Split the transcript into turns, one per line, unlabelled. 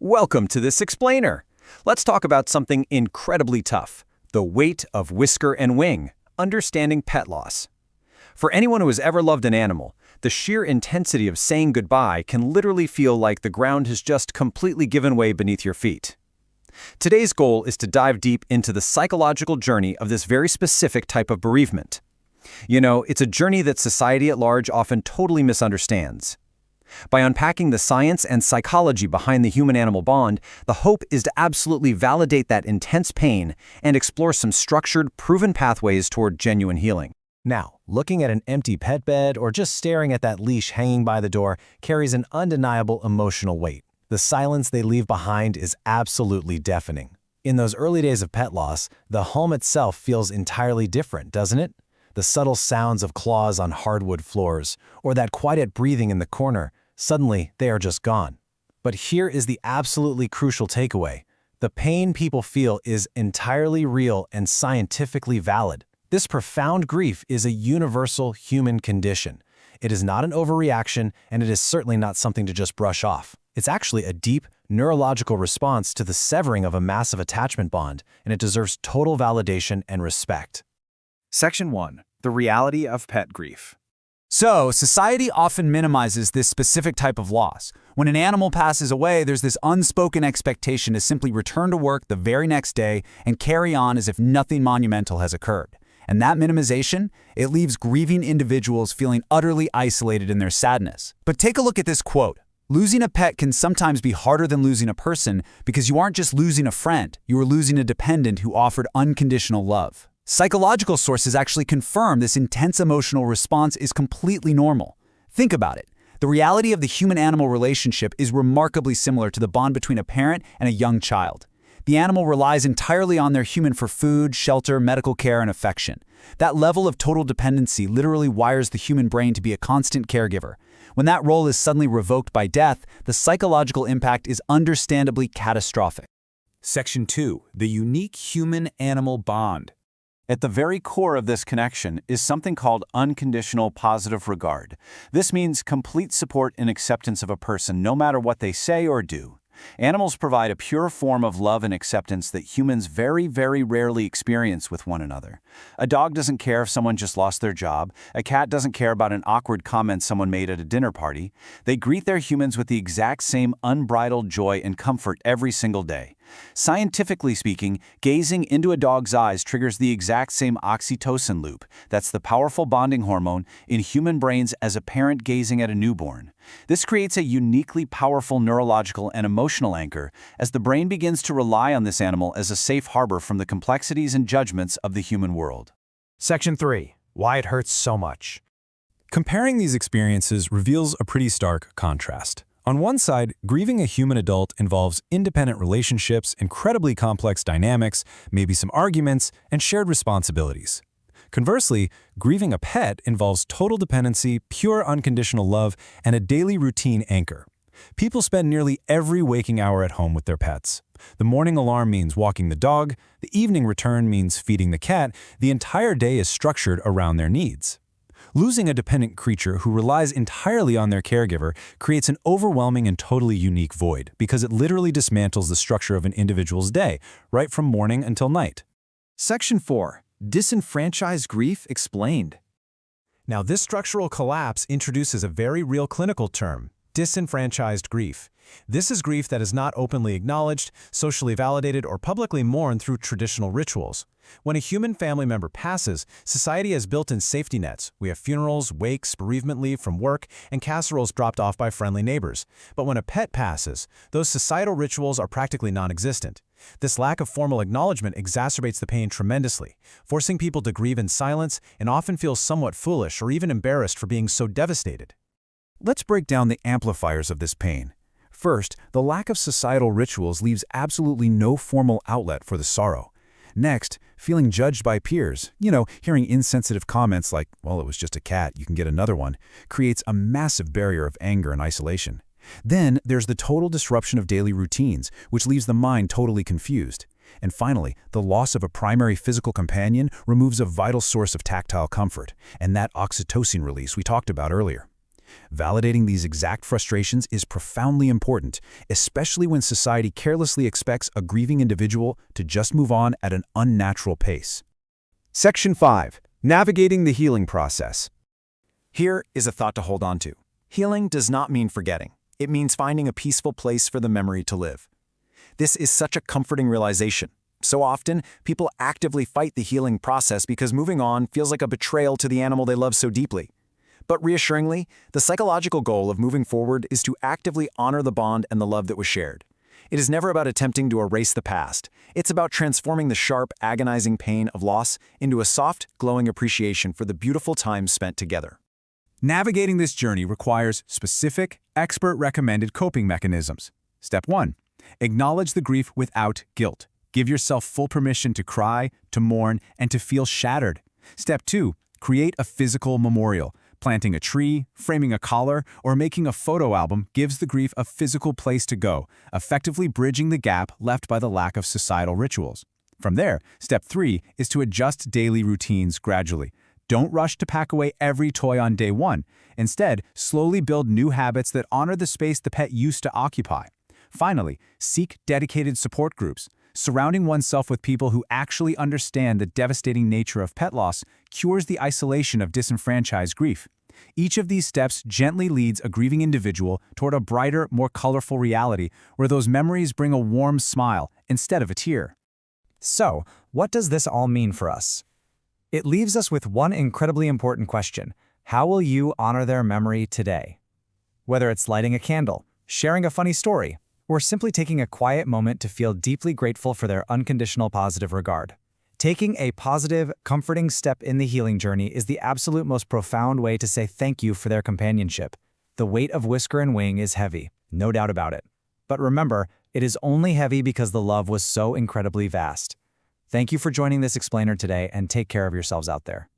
Welcome to this explainer. Let's talk about something incredibly tough, the weight of whisker and wing, understanding pet loss. For anyone who has ever loved an animal, the sheer intensity of saying goodbye can literally feel like the ground has just completely given way beneath your feet. Today's goal is to dive deep into the psychological journey of this very specific type of bereavement. It's a journey that society at large often totally misunderstands. By unpacking the science and psychology behind the human-animal bond, the hope is to absolutely validate that intense pain and explore some structured, proven pathways toward genuine healing.
Now, looking at an empty pet bed or just staring at that leash hanging by the door carries an undeniable emotional weight. The silence they leave behind is absolutely deafening. In those early days of pet loss, the home itself feels entirely different, doesn't it? The subtle sounds of claws on hardwood floors, or that quiet breathing in the corner, suddenly they are just gone. But here is the absolutely crucial takeaway. The pain people feel is entirely real and scientifically valid. This profound grief is a universal human condition. It is not an overreaction, and it is certainly not something to just brush off. It's actually a deep, neurological response to the severing of a massive attachment bond, and it deserves total validation and respect.
Section 1. The reality of pet grief.
So, society often minimizes this specific type of loss. When an animal passes away, there's this unspoken expectation to simply return to work the very next day and carry on as if nothing monumental has occurred. And that minimization, it leaves grieving individuals feeling utterly isolated in their sadness. But take a look at this quote. Losing a pet can sometimes be harder than losing a person because you aren't just losing a friend, you are losing a dependent who offered unconditional love. Psychological sources actually confirm this intense emotional response is completely normal. Think about it. The reality of the human-animal relationship is remarkably similar to the bond between a parent and a young child. The animal relies entirely on their human for food, shelter, medical care, and affection. That level of total dependency literally wires the human brain to be a constant caregiver. When that role is suddenly revoked by death, the psychological impact is understandably catastrophic.
Section 2. The unique human-animal bond.
At the very core of this connection is something called unconditional positive regard. This means complete support and acceptance of a person no matter what they say or do. Animals provide a pure form of love and acceptance that humans very, very rarely experience with one another. A dog doesn't care if someone just lost their job. A cat doesn't care about an awkward comment someone made at a dinner party. They greet their humans with the exact same unbridled joy and comfort every single day. Scientifically speaking, gazing into a dog's eyes triggers the exact same oxytocin loop, that's the powerful bonding hormone, in human brains as a parent gazing at a newborn. This creates a uniquely powerful neurological and emotional anchor as the brain begins to rely on this animal as a safe harbor from the complexities and judgments of the human world.
Section 3. Why it hurts so much.
Comparing these experiences reveals a pretty stark contrast. On one side, grieving a human adult involves independent relationships, incredibly complex dynamics, maybe some arguments, and shared responsibilities. Conversely, grieving a pet involves total dependency, pure unconditional love, and a daily routine anchor. People spend nearly every waking hour at home with their pets. The morning alarm means walking the dog, the evening return means feeding the cat, the entire day is structured around their needs. Losing a dependent creature who relies entirely on their caregiver creates an overwhelming and totally unique void because it literally dismantles the structure of an individual's day, right from morning until night.
Section 4. Disenfranchised grief explained.
Now, this structural collapse introduces a very real clinical term, disenfranchised grief. This is grief that is not openly acknowledged, socially validated, or publicly mourned through traditional rituals. When a human family member passes, society has built-in safety nets. We have funerals, wakes, bereavement leave from work, and casseroles dropped off by friendly neighbors. But when a pet passes, those societal rituals are practically non-existent. This lack of formal acknowledgement exacerbates the pain tremendously, forcing people to grieve in silence and often feel somewhat foolish or even embarrassed for being so devastated.
Let's break down the amplifiers of this pain. First, the lack of societal rituals leaves absolutely no formal outlet for the sorrow. Next, feeling judged by peers, hearing insensitive comments like, well, it was just a cat, you can get another one, creates a massive barrier of anger and isolation. Then there's the total disruption of daily routines, which leaves the mind totally confused. And finally, the loss of a primary physical companion removes a vital source of tactile comfort, and that oxytocin release we talked about earlier. Validating these exact frustrations is profoundly important, especially when society carelessly expects a grieving individual to just move on at an unnatural pace. Section 5. Navigating the healing process.
Here is a thought to hold on to. Healing does not mean forgetting. It means finding a peaceful place for the memory to live. This is such a comforting realization. So often, people actively fight the healing process because moving on feels like a betrayal to the animal they love so deeply. But reassuringly, the psychological goal of moving forward is to actively honor the bond and the love that was shared. It is never about attempting to erase the past. It's about transforming the sharp, agonizing pain of loss into a soft, glowing appreciation for the beautiful time spent together.
Navigating this journey requires specific, expert-recommended coping mechanisms. Step 1. Acknowledge the grief without guilt. Give yourself full permission to cry, to mourn, and to feel shattered. Step 2. Create a physical memorial. Planting a tree, framing a collar, or making a photo album gives the grief a physical place to go, effectively bridging the gap left by the lack of societal rituals. From there, step 3 is to adjust daily routines gradually. Don't rush to pack away every toy on day 1. Instead, slowly build new habits that honor the space the pet used to occupy. Finally, seek dedicated support groups. Surrounding oneself with people who actually understand the devastating nature of pet loss cures the isolation of disenfranchised grief. Each of these steps gently leads a grieving individual toward a brighter, more colorful reality where those memories bring a warm smile instead of a tear.
So, what does this all mean for us? It leaves us with one incredibly important question. How will you honor their memory today? Whether it's lighting a candle, sharing a funny story, or simply taking a quiet moment to feel deeply grateful for their unconditional positive regard. Taking a positive, comforting step in the healing journey is the absolute most profound way to say thank you for their companionship. The weight of Whisker and Wing is heavy, no doubt about it. But remember, it is only heavy because the love was so incredibly vast. Thank you for joining this explainer today, and take care of yourselves out there.